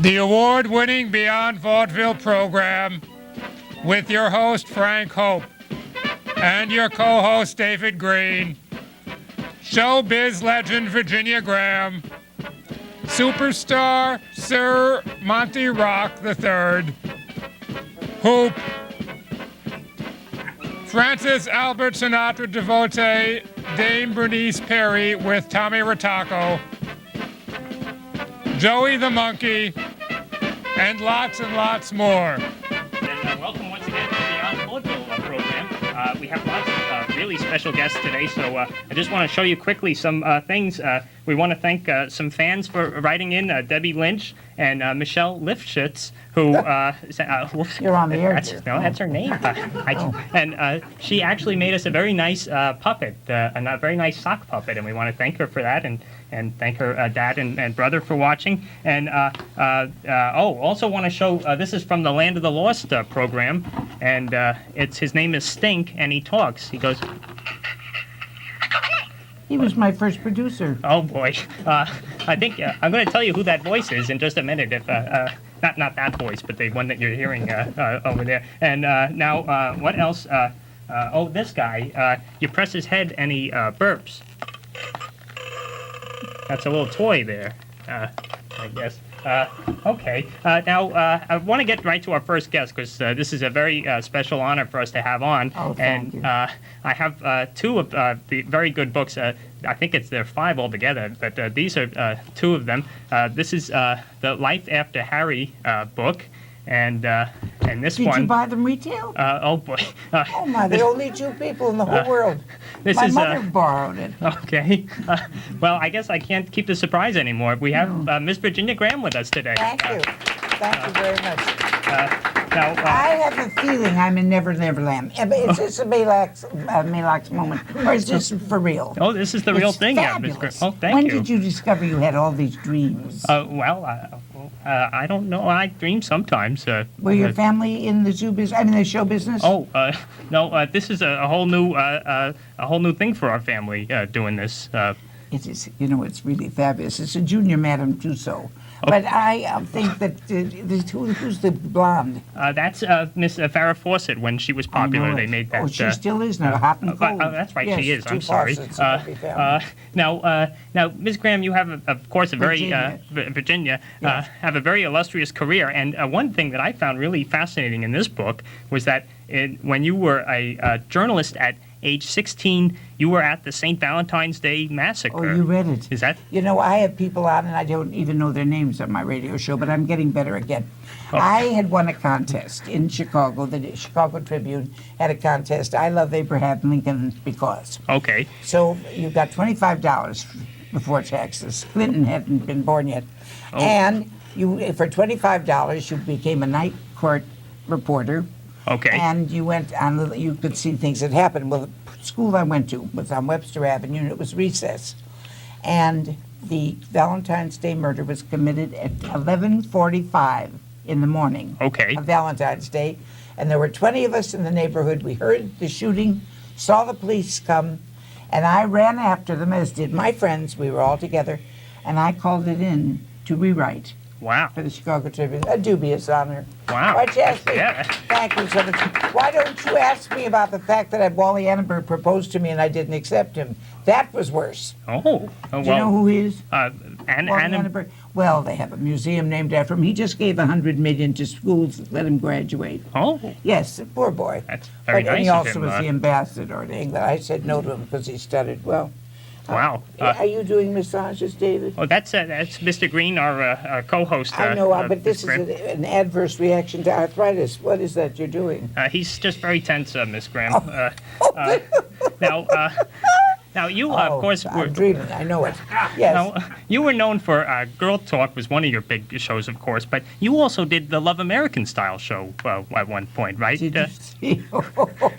The award-winning Beyond Vaudeville program with your host, Frank Hope, and your co-host, David Green, showbiz legend Virginia Graham, superstar Sir Monti Rock III, Hoop, Francis Albert Sinatra devotee, Dame Bernice Perry with Tommy Ritaco, Joey the Monkey, and lots more. And welcome once again to the Beyond Vaudeville program. We have lots of really special guests today, so I just want to show you quickly some things. We want to thank some fans for writing in, Debbie Lynch and Michelle Lifshitz, who... You're on the air. That's her name. And she actually made us a very nice puppet, a very nice sock puppet, and we want to thank her for that, and thank her dad and brother for watching. And also want to show, this is from the Land of the Lost program, and his name is Stink, and he talks. He goes... He was my first producer. Oh boy, I think I'm going to tell you who that voice is in just a minute. If not that voice, but the one that you're hearing over there. And now, what else? This guy. You press his head and he burps. That's a little toy there, I guess. Okay. Now, I want to get right to our first guest because this is a very special honor for us to have on. Oh, thank you. I have two of the very good books. I think there are five altogether, but these are two of them. This is the Life After Harry book, and this one... Did you buy them retail? Oh, boy. Oh, my, the only two people in the whole world. My mother borrowed it. Okay. Well, I guess I can't keep the surprise anymore. We have Miss Virginia Graham with us today. Thank you. Thank you very much. Now, I have a feeling I'm in Never Never Land. Is this a Maylocks moment, or is this for real? Oh, this is the real thing, fabulous. Miss Graham. Oh, thank when you. When did you discover you had all these dreams? I don't know. I dream sometimes. Were your family in the zoo business? I mean, the show business? Oh, no. This is a whole new thing for our family doing this. It is. You know, it's really fabulous. It's a junior Madame Tussauds. But I think that who's the blonde? That's Miss Farrah Fawcett. When she was popular, they made that. Oh, she still is now, hot and cold. That's right, yes, she is. I'm sorry. Now, Ms. Graham, you have, of course, a very Virginia yes. Have a very illustrious career. And one thing that I found really fascinating in this book was that when you were a journalist at age 16, you were at the St. Valentine's Day Massacre. Oh, you read it. Is that? You know, I have people on, and I don't even know their names on my radio show, but I'm getting better again. Oh. I had won a contest in Chicago. The Chicago Tribune had a contest. I love Abraham Lincoln because. Okay. So you got $25 before taxes. Clinton hadn't been born yet. Oh. And for $25, you became a night court reporter. Okay. And you went on. You could see things that happened. Well, the school I went to was on Webster Avenue, and it was recess. And the Valentine's Day murder was committed at 11:45 in the morning. Okay. Of Valentine's Day, and there were 20 of us in the neighborhood. We heard the shooting, saw the police come, and I ran after them, as did my friends. We were all together, and I called it in to rewrite. Wow. For the Chicago Tribune. A dubious honor. Wow. Why'd you ask me? Yeah. Thank you so much. Why don't you ask me about the fact that Wally Annenberg proposed to me and I didn't accept him? That was worse. Oh. Do you know who he is? Wally Annenberg. Well, they have a museum named after him. He just gave $100 million to schools to let him graduate. Oh. Yes, poor boy. That's very nice And he of also him, was the ambassador to England. I said no to him because he stuttered. Well. Wow. Are you doing massages, David? Oh, that's Mr. Green, our co-host. I know, but this is an adverse reaction to arthritis. What is that you're doing? He's just very tense, Miss Graham. Now, you, of course, were... I'm dreaming. I know it. Yes. Now, you were known for Girl Talk was one of your big shows, of course, but you also did the Love American Style show at one point, right? Did you see?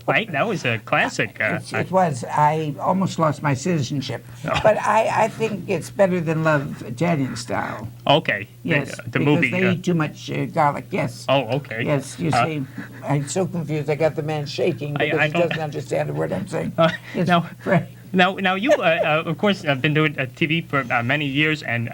Right? That was a classic. It was. I almost lost my citizenship. Oh. But I think it's better than Love Italian Style. Okay. Yes, the because movie. They eat too much garlic, yes. Oh, okay. Yes, you see, I'm so confused. I got the man shaking because he doesn't understand a word I'm saying. Now, Now you, of course, have been doing TV for many years, and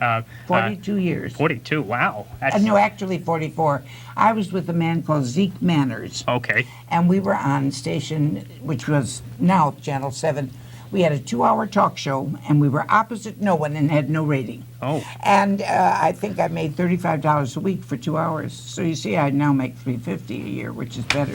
42 years. 42. Wow. That's, No, actually 44. I was with a man called Zeke Manners. Okay. And we were on station, which was now Channel 7. We had a 2-hour talk show, and we were opposite no one and had no rating. Oh. And I think I made $35 a week for 2 hours. So you see, I now make $350 a year, which is better,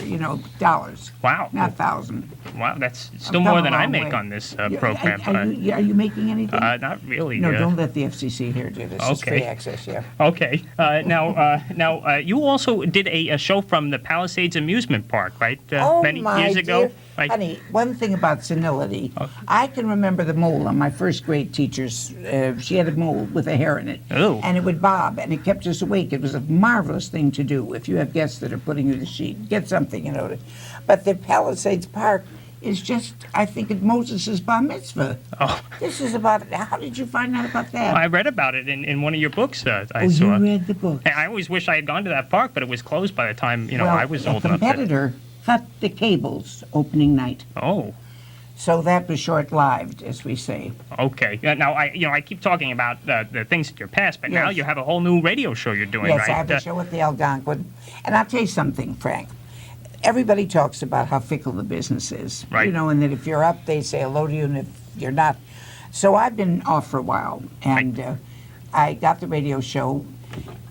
dollars. Wow. Not thousand. Wow, that's still I've more come than a I long make way. on this You- program. Are you making anything? Not really. No, don't let the FCC here do this. It's Okay. free access, yeah. Okay. Now, you also did a show from the Palisades Amusement Park, right? Many years ago. Dear. Right. Honey, one thing about senility, I can remember the mole on my first grade teacher's. She had a mole with a hair in it. Oh. And it would bob, and it kept us awake. It was a marvelous thing to do. If you have guests that are putting you to sheet, get something, But the Palisades Park is just, I think, at Moses' bar mitzvah. Oh. This is about, how did you find out about that? I read about it in one of your books. I you saw. read the book. I always wish I had gone to that park, but it was closed by the time I was old a enough. competitor cut the cables opening night. Oh. So that was short-lived, as we say. Okay. Now I keep talking about the things that you're past, but now Yes. you have a whole new radio show you're doing, Yes, right? I have a show with the Algonquin. And I'll tell you something, Frank. Everybody talks about how fickle the business is. Right. And that if you're up, they say hello to you, and if you're not. So I've been off for a while, and I got the radio show.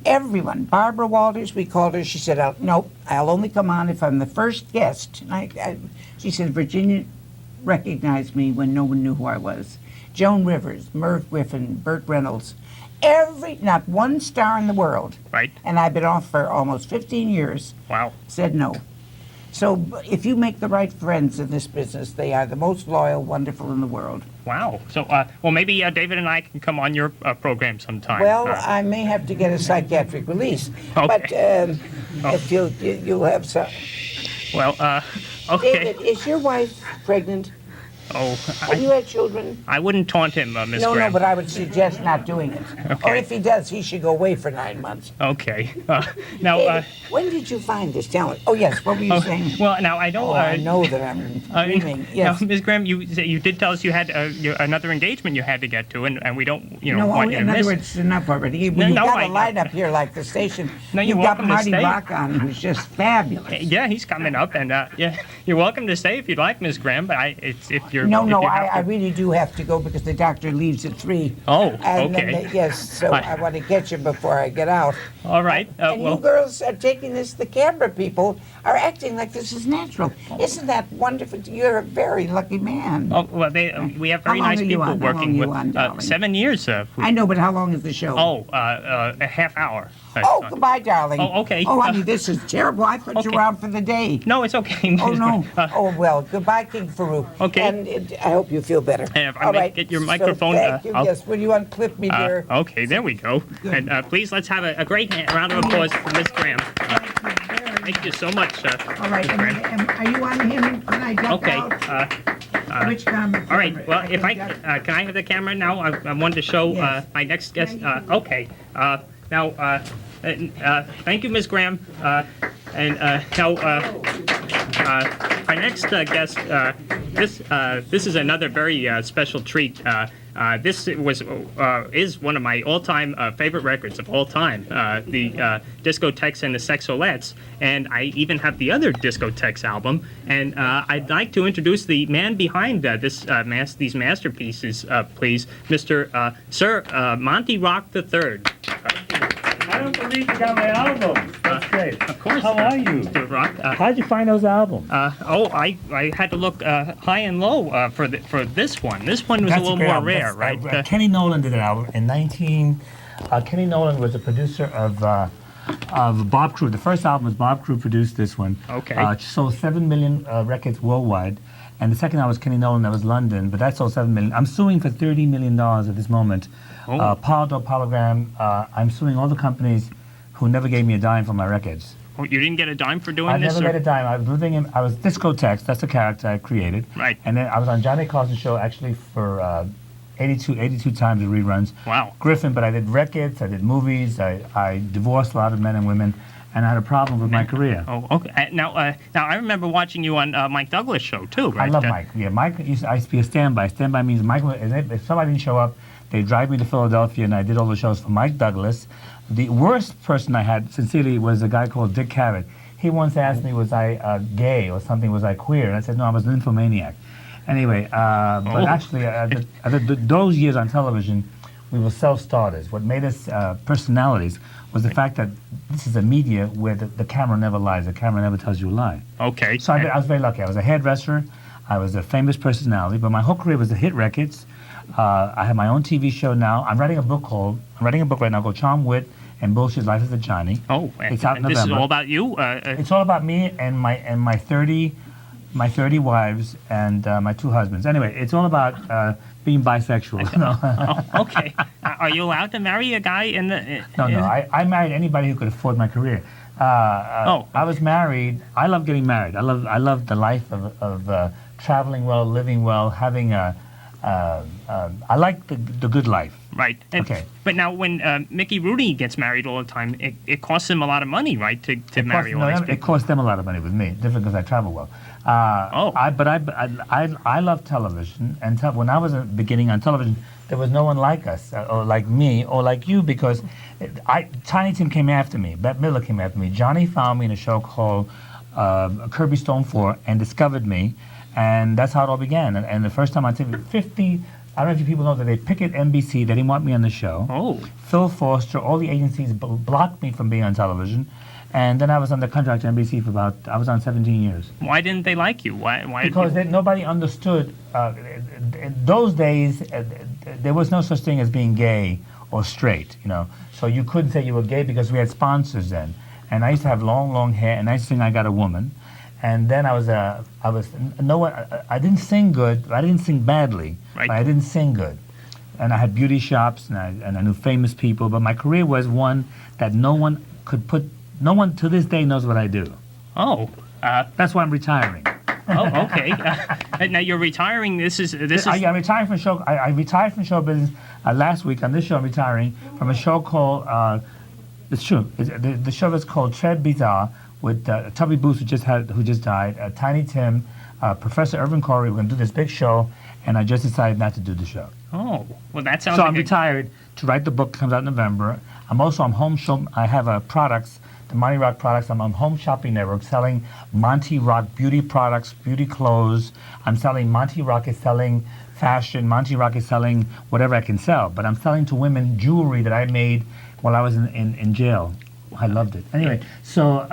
Everyone, Barbara Walters, we called her. She said, "Nope, I'll only come on if I'm the first guest." And she said, "Virginia recognized me when no one knew who I was." Joan Rivers, Merv Griffin, Burt Reynolds, not one star in the world. Right. And I've been off for almost 15 years. Wow. Said no. So if you make the right friends in this business, they are the most loyal, wonderful in the world. Wow. So, maybe David and I can come on your program sometime. Well, I may have to get a psychiatric release, but if you'll have some. Well, okay. David, is your wife pregnant? Oh, Have you had children? I wouldn't taunt him, Miss No, Graham. but I would suggest not doing it. Okay. Or if he does, he should go away for 9 months. Okay. Now, David, when did you find this talent? Oh, yes, what were you saying? well, now I know. Oh, I know that I'm dreaming. Yes. Now, Ms. Graham, you did tell us you had another engagement you had to get to, and we don't, No, want you to in miss. other words, enough already. You've No, got I a know. lineup here like the station. No, you're You've got welcome to Marty stay. Rock on, who's just fabulous. Yeah, he's coming up, and yeah, you're welcome to stay if you'd like, Ms. Graham. But if you're No, if no, you have I to- really do have to go because the doctor leaves at 3. Oh, And then okay. yes, so I want to get you before I get out. All right. And you girls are taking this, the camera people are acting like this is natural. Isn't that wonderful? You're a very lucky man. Oh, well, we have very How long nice are you people on? How long working are you with on, darling? 7 years. I know, but how long is the show? A half hour. Oh, goodbye, darling. Oh, okay. Oh, honey, this is terrible. I thought you Okay. were out for the day. No, it's okay. Oh, Ms. no. Graham. Oh, well, goodbye, King Farouk. Okay. And I hope you feel better. And if I All may right. get your So microphone, thank you. I'll- Yes, will you unclip me, dear? Okay, there we go. Good. And please, let's have a great round of applause for Ms. Graham. Thank you so much, All right. Ms. Graham. Are you on him? Can I duck Okay. out? Which camera? All right. Well, if I duck- can I have the camera now? I wanted to show Yes. my next guest. Okay. Now, thank you, Ms. Graham. And now, our next guest. This is another very special treat. This is one of my all-time favorite records of all time, the Discotheques and the Sexolettes, and I even have the other Discotheques album. And I'd like to introduce the man behind these masterpieces, please, Mr. Sir Monti Rock III. I don't believe you got my album. That's great. Of course. How are you? Mr. Rock. How'd you find those albums? I had to look high and low for this one. This one was a little more rare, right? Kenny Nolan did an album in 19. Kenny Nolan was a producer of Bob Crew. The first album was Bob Crew produced this one. Okay. Sold 7 million records worldwide. And the second album was Kenny Nolan, that was London, but that sold 7 million. I'm suing for $30 million at this moment. Oh. Polygram, I'm suing all the companies who never gave me a dime for my records. Oh, you didn't get a dime for doing I this? never or- made a dime. I was living in, I was Discotheques, that's the character I created. Right. And then I was on Johnny Carson's show actually for 82 times of reruns. Wow. Griffin, but I did records, I did movies, I divorced a lot of men and women. and I had a problem with my career. Oh, okay. Now I remember watching you on Mike Douglas' show too, right? I love Mike. Yeah, Mike. I used to be a standby. Standby means Mike. If somebody didn't show up, they drive me to Philadelphia, and I did all the shows for Mike Douglas. The worst person I had, sincerely, was a guy called Dick Cavett. He once asked me, was I gay or something? Was I queer? And I said, no, I was an nymphomaniac. Anyway, but actually, those years on television, we were self-starters. What made us personalities was the fact that this is a media where the camera never lies. The camera never tells you a lie. Okay. So I was very lucky. I was a hairdresser. I was a famous personality, but my whole career was to hit records. I have my own TV show now. I'm writing a book right now called Charm, Wit, and Bullshit Life as a Johnny. Oh, it's out in this is November. all about you? It's all about me and my 30 wives and my 2 husbands. Anyway, it's all about being bisexual. Oh, okay. Are you allowed to marry a guy in the... No. I married anybody who could afford my career. I was married. I love getting married. I love the life of traveling well, living well, having a... I like the good life. Right. Okay. But now when Mickey Rooney gets married all the time, it costs him a lot of money, right, to marry all these people? It costs them a lot of money with me, different because I travel well. I love television, and when I was beginning on television, there was no one like us, or like me, or like you, because Tiny Tim came after me, Bette Midler came after me. Johnny found me in a show called Kirby Stone 4 and discovered me, and that's how it all began. And the first time I took 50, I don't know if you people know that they picket NBC, they didn't want me on the show. Oh. Phil Foster, all the agencies blocked me from being on television. And then I was under contract to NBC for I was on 17 years. Why didn't they like you? Why because nobody understood. In those days, there was no such thing as being gay or straight, So you couldn't say you were gay because we had sponsors then. And I used to have long hair, and I used to sing I Got a Woman. And then I didn't sing good, I didn't sing badly, right. But I didn't sing good. And I had beauty shops, and I knew famous people, but my career was one that no one to this day knows what I do. Oh. That's why I'm retiring. Oh, okay. Now you're retiring. This is. I'm retiring from show. I retired from show business last week. On this show, I'm retiring from a show called. It's true. The show is called Tread Bizarre with Tubby Booth, who just died. Tiny Tim, Professor Irvin Corey. We're going to do this big show, and I just decided not to do the show. Oh, well, that sounds. So I'm retired to write the book. Comes out in November. I'm home show. I have products. The Monti Rock products. I'm on Home Shopping Network selling Monti Rock beauty products, beauty clothes. I'm selling Monti Rock is selling fashion. Monti Rock is selling whatever I can sell. But I'm selling to women jewelry that I made while I was in jail. I loved it. Anyway, so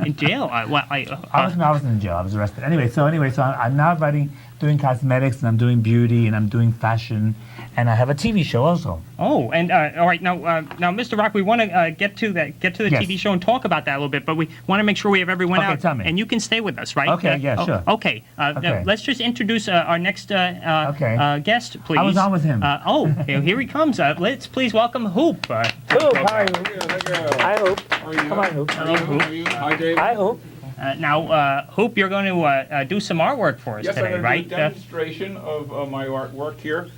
in jail. I was in jail. I was arrested. Anyway, so I'm now doing cosmetics, and I'm doing beauty, and I'm doing fashion, and I have a TV show also. Oh, and all right, now, Mr. Rock, we want to get to the Yes. TV show and talk about that a little bit, but we want to make sure we have everyone out. Tell me. And you can stay with us, right? Okay, sure. Okay. Now, let's just introduce our next guest, please. I was on with him. Here he comes. Let's please welcome Hoop. Hoop, hi, Hoop. Hi, Hoop. How are you? Come on, Hoop. Hello, Hoop. How are you? Hi, Dave. Hi, Hoop. Now, Hoop, you're going to do some artwork for us Yes, today, I'm going right? to do a demonstration of my artwork here.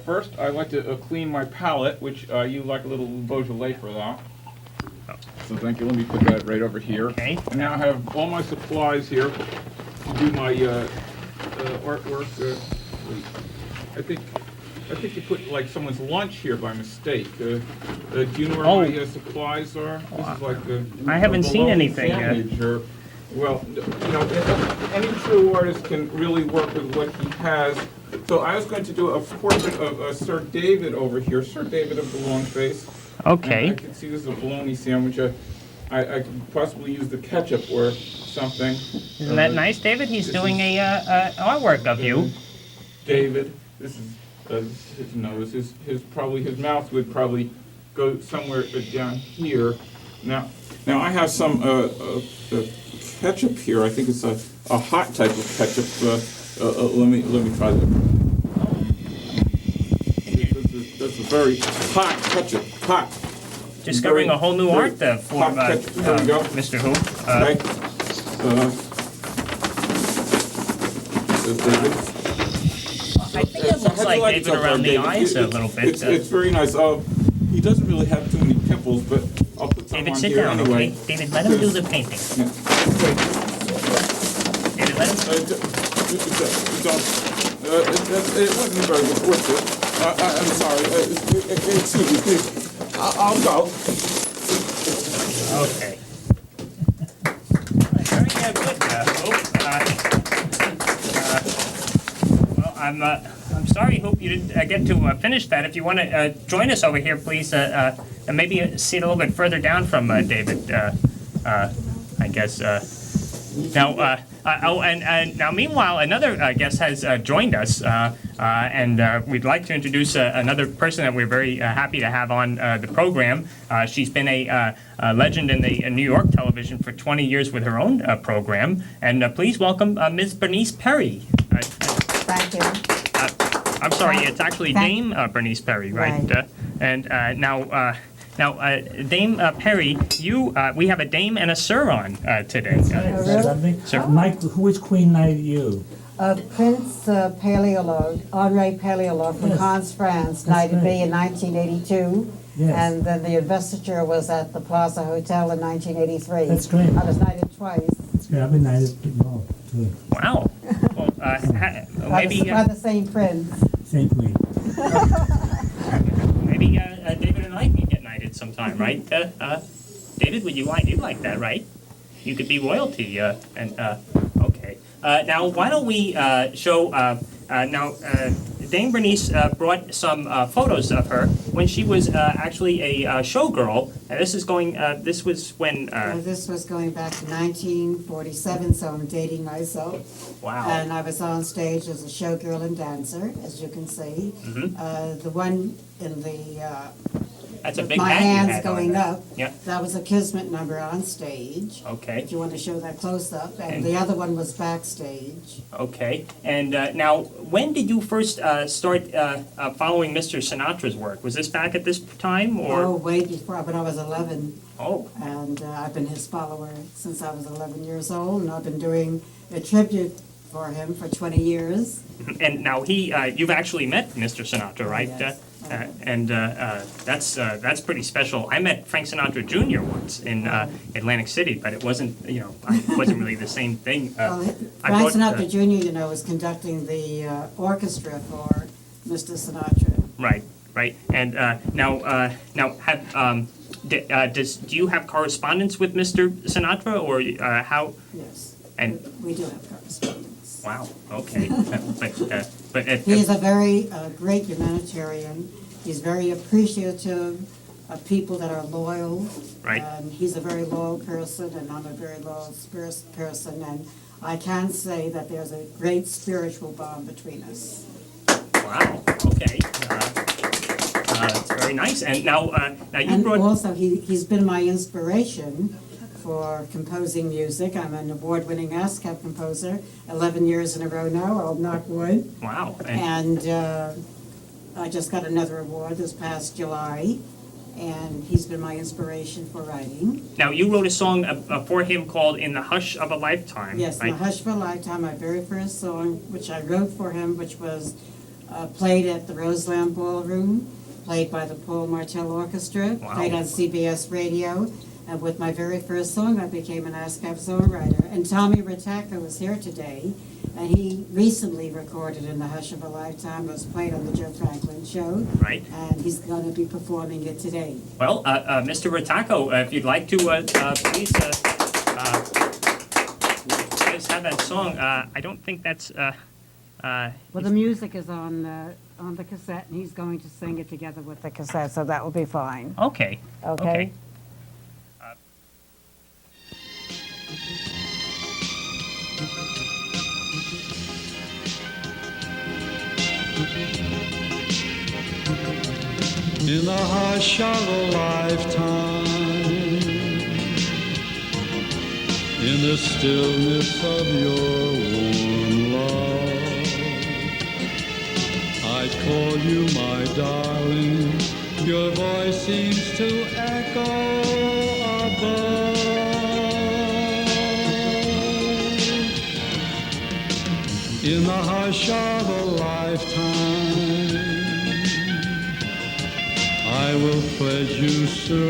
First, I like to clean my palette, which you like a little Beaujolais for that. So thank you. Let me put that right over here. Okay. And now I have all my supplies here to do my artwork. I think you put like someone's lunch here by mistake. Do you know where my supplies are? This is like I haven't seen bologna anything yet. sandwich or, well, any true artist can really work with what he has. So I was going to do a portrait of Sir David over here, Sir David of the Long Face. Okay. And I can see this is a bologna sandwich. I could possibly use the ketchup or something. Isn't that nice, David? He's doing a artwork of you. David, this is his nose. His mouth would probably go somewhere down here. Now I have some ketchup here. I think it's a hot type of ketchup. Let me try that. That's a very hot ketchup. Hot. Discovering a whole new art form, ketchup. Here we go. Mr. Hoop. David. I think it looks like David around the eyes a little bit. It's very nice. He doesn't really have too many pimples, but I'll put some David, on sit here down, anyway. okay? David, let him do the painting. Yeah. Wait, David, let him. it wasn't a very good portrait. I'm sorry. Excuse me, please. I'll go. Okay. Very good, Hope. Well, I'm sorry, Hope, you didn't get to finish that. If you want to join us over here, please, and maybe sit a little bit further down from David, I guess. Now, meanwhile, another guest has joined us, and we'd like to introduce another person that we're very happy to have on the program. She's been a legend in the New York television for 20 years with her own program. And please welcome Ms. Bernice Perry. Thank you. I'm sorry, it's actually Dame Bernice Perry, right? Right. Now, Dame Perry, we have a Dame and a Sir on today. Something? Sir. Mike, which queen knighted you? Prince Paleolog, Henri Paleolog from Cannes, France, knighted me in 1982. Yes. And then the investiture was at the Plaza Hotel in 1983. That's great. I was knighted twice. Yeah, I've been knighted more, too. Wow. Well, maybe By the same prince. Same queen. maybe David and I can get knighted sometime, right? David, would you like? You'd like that, right? You could be royalty. Okay. Now, why don't we show? Dame Bernice brought some photos of her when she was actually a showgirl. And this is going. This was when. This was going back to 1947, so I'm dating myself. Wow. And I was on stage as a showgirl and dancer, as you can see. The one in the That's a with big my hat you hands had on going there. up. Yeah. That was a Kismet number on stage. Okay. If you want to show that close up, and And- the other one was backstage. Okay. And now, when did you first start following Mr. Sinatra's work? Was this back at this time, or? Oh, way before, when I was 11, Oh. and I've been his follower since I was 11 years old, and I've been doing a tribute for him for 20 years. And now you've actually met Mr. Sinatra, right? Yes. That's pretty special. I met Frank Sinatra Jr. once in Atlantic City, but it wasn't, it wasn't really the same thing. Well, I Frank brought, Sinatra Jr., was conducting the orchestra for Mr. Sinatra. Right. And do you have correspondence with Mr. Sinatra, or how? Yes, And we do have correspondence. wow, okay, but He is a very great humanitarian. He's very appreciative of people that are loyal. Right. And he's a very loyal person, and I'm a very loyal person, and I can say that there's a great spiritual bond between us. wow, okay, that's very nice. And now you And brought. also, he's been my inspiration for composing music. I'm an award-winning ASCAP composer, 11 years in a row now, I'll knock wood. Wow. And I just got another award this past July, and he's been my inspiration for writing. Now, you wrote a song for him called "In the Hush of a Lifetime." Yes, right? The Hush for a Lifetime, my very first song, which I wrote for him, which was played at the Roseland Ballroom, played by the Paul Martel Orchestra, Wow. played on CBS Radio. And with my very first song, I became an ASCAP songwriter. And Tommy Ritaco is here today, and he recently recorded In the Hush of a Lifetime. It was played on the Joe Franklin Show. Right. And he's going to be performing it today. Well, Mr. Ritaco, if you'd like to, please have that song. I don't think that's. Well, the music is on the cassette, and he's going to sing it together with the cassette, so that will be fine. Okay. Okay? In the hush of a lifetime, in the stillness of your warm love, I call you my darling, your voice seems to echo above. In the hush of a lifetime, I I will pledge you serenity.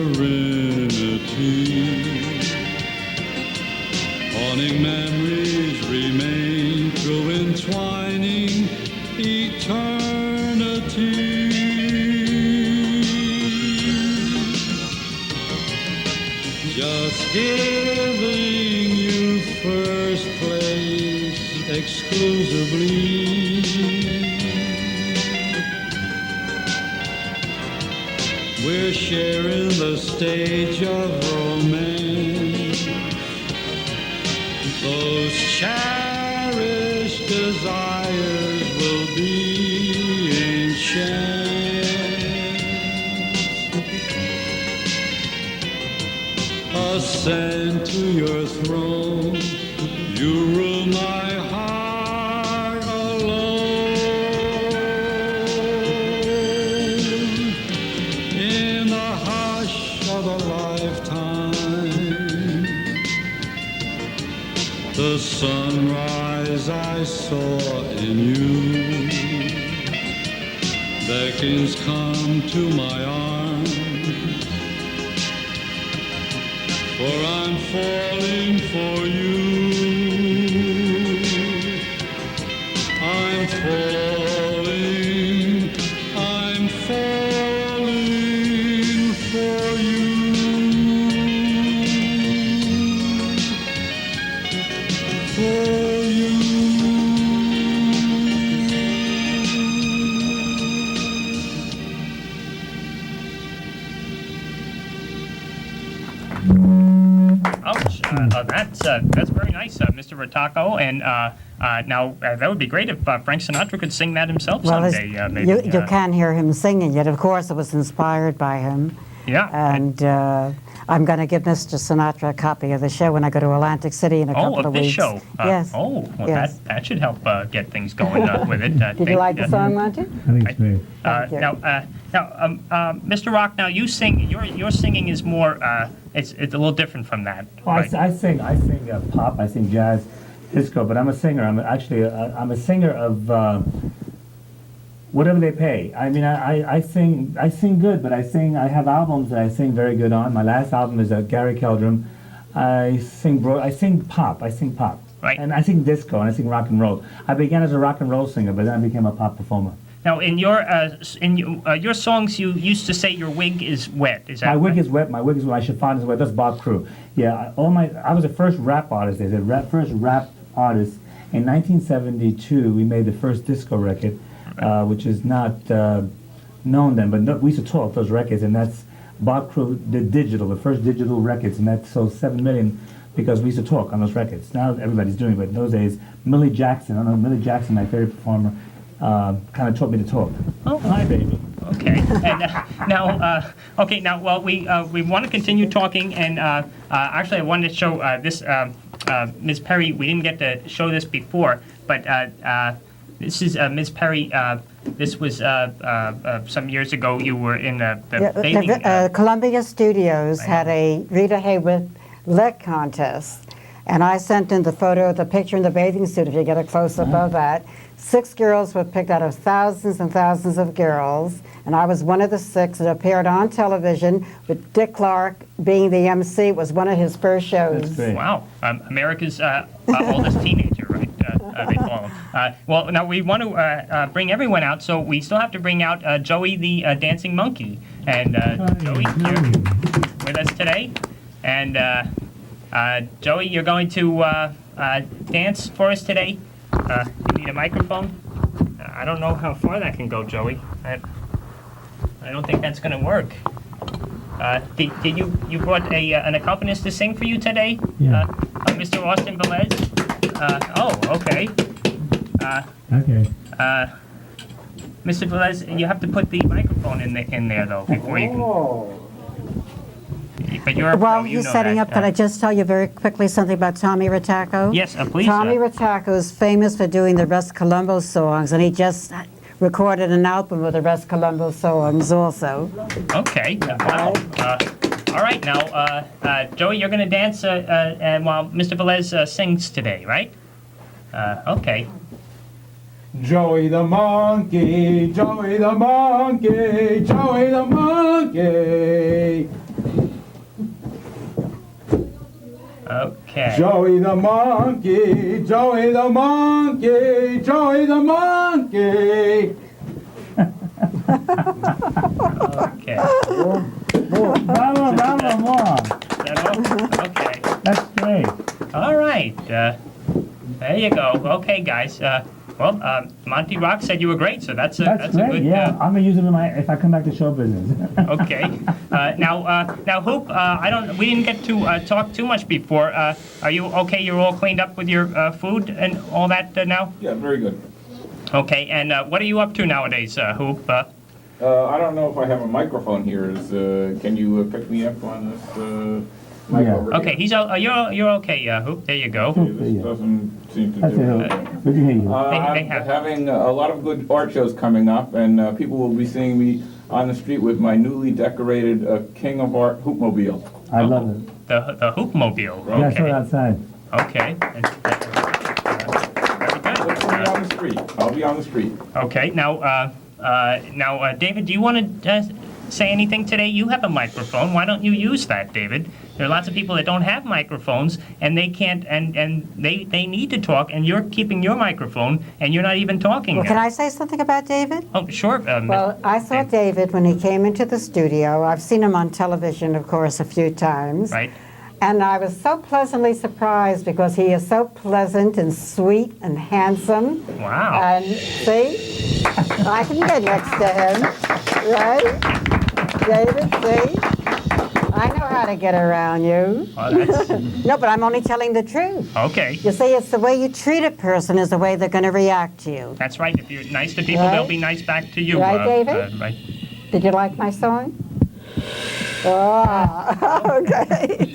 Haunting memories remain through entwining eternity. Just giving you first place exclusively. We're sharing the stage of romance. Those cherished desires will be enchants. Ascend to your throne, you rule my heart alone. In the hush of a lifetime, the sunrise I saw in you beckons, come to my arms, for I'm falling for you. I'm falling for you. That's very nice, Mr. Ritaco. And now that would be great if Frank Sinatra could sing that himself someday. Maybe you can hear him singing it. Of course, it was inspired by him. Yeah. And I'm going to give Mr. Sinatra a copy of the show when I go to Atlantic City in a couple of this weeks. show. Yes. Well, Yes. that should help get things going with it. Did you like the song, Monty? I think it's great. Thank you. Now, Mr. Rock, now you sing. Your singing is more. It's a little different from that. Well, right? I sing pop, I sing jazz, disco, but I'm a singer. I'm a singer of whatever they pay. I mean, I sing good, but I have albums that I sing very good on. My last album is Gary Keldrum. I sing pop. Right. And I sing disco and I sing rock and roll. I began as a rock and roll singer, but then I became a pop performer. Now, in your songs, you used to say your wig is wet. Is that My wig right? is wet. My chiffon is wet. That's Bob Crew. Yeah, I was the first rap artist. They said first rap artist in 1972. We made the first disco record, which is not known then, but we used to talk those records, and that's Bob Crew did the first digital records, and that sold 7 million because we used to talk on those records. Now everybody's doing it, but in those days, Millie Jackson, Millie Jackson, my favorite performer, kind of taught me to talk. Oh, hi, baby. Okay. And well, we want to continue talking, and actually, I wanted to show this Ms. Perry. We didn't get to show this before, but this is Ms. Perry. This was some years ago. You were in the bathing. Columbia Studios had a Rita Hayworth lick contest, and I sent in the photo, the picture in the bathing suit, if you get a close-up of that. 6 girls were picked out of thousands and thousands of girls, and I was one of the 6 that appeared on television with Dick Clark being the MC. It was one of his first shows. That's great. Wow, America's oldest teenager, right? They call him. Well, now we want to bring everyone out, so we still have to bring out Joey the dancing monkey. And Joey, you're with us today. And Joey, you're going to dance for us today. You need a microphone? I don't know how far that can go, Joey. I don't think that's going to work. Did you brought an accompanist to sing for you today? Yeah. Mr. Austin Velez? Okay. Okay. Mr. Velez, you have to put the microphone in there though before you can. But you're a pro, While you you're know setting that. up, can I just tell you very quickly something about Tommy Ritaco? Yes, please. Tommy Ritaco is famous for doing the Russ Columbo songs, and he just recorded an album with the Russ Columbo songs also. Okay. Wow. All right. Now, Joey, you're going to dance and while Mr. Velez sings today, right? Okay. Joey the monkey, Joey the monkey, Joey the monkey. Okay. Joey the monkey, Joey the monkey, Joey the monkey. Okay. Bravo, bravo, more. Okay. That's great. All right. There you go. Okay, guys. Monty Rock said you were great, so that's That's a great. good. Yeah, I'm gonna use it if I come back to show business. Okay. Now, Hoop. We didn't get to talk too much before. Are you okay? You're all cleaned up with your food and all that now. Yeah, very good. Okay. And what are you up to nowadays, Hoop? I don't know if I have a microphone here. Can you pick me up on this mic Yeah. over Okay. here? You're okay, Hoop. There you go. Okay, this doesn't seem to That's do it. it. We can hear you. They I'm have- having a lot of good art shows coming up, and people will be seeing me on the street with my newly decorated King of Art hoopmobile. I love it. The Hoopmobile. Yeah, I saw it Okay. outside. Okay. Very good. Look for me on the street. I'll be on the street. Okay. Now, David, do you want to say anything today? You have a microphone. Why don't you use that, David? There are lots of people that don't have microphones, and they can't, and they need to talk, and you're keeping your microphone, and you're not even talking Well, now. can I say something about David? Oh, sure. Well, I saw David when he came into the studio. I've seen him on television, of course, a few times. Right. And I was so pleasantly surprised because he is so pleasant and sweet and handsome. Wow. And see, I can get next to him, right? David, see? I know how to get around you. Well, that's No, but I'm only telling the truth. okay. You see, it's the way you treat a person is the way they're going to react to you. That's right. If you're nice to people, Right. they'll be nice back to you. Right, David? Right. Did you like my song? Ah, okay.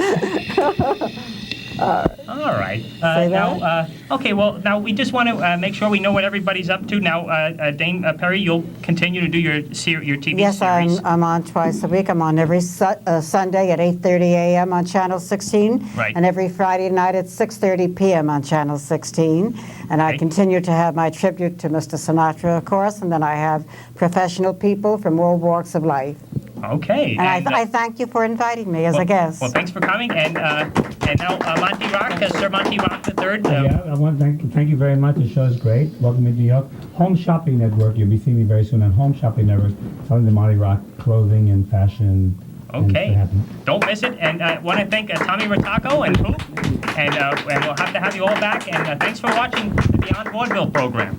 All right. Say Now, okay. Well, now we just want to make sure we know what everybody's up to. Now, Dame Perry, you'll continue to do your TV Yes, series. I'm on twice a week. I'm on every Sunday at 8:30 a.m. on Channel 16, Right. and every Friday night at 6:30 p.m. on Channel 16. And I Right. continue to have my tribute to Mr. Sinatra, of course, and then I have professional people from all walks of life. Okay. And I thank you for inviting me as a guest. Well, thanks for coming. And now, Monty Rock, Sir Monty Rock III. Yeah, I want to thank you very much. The show is great. Welcome to New York. Home Shopping Network. You'll be seeing me very soon on Home Shopping Network, selling the Monty Rock clothing and fashion. and Okay. what happened. Don't miss it. And I want to thank Tommy Ritaco and Hoop. And we'll have to have you all back. And thanks for watching the Beyond Vaudeville program.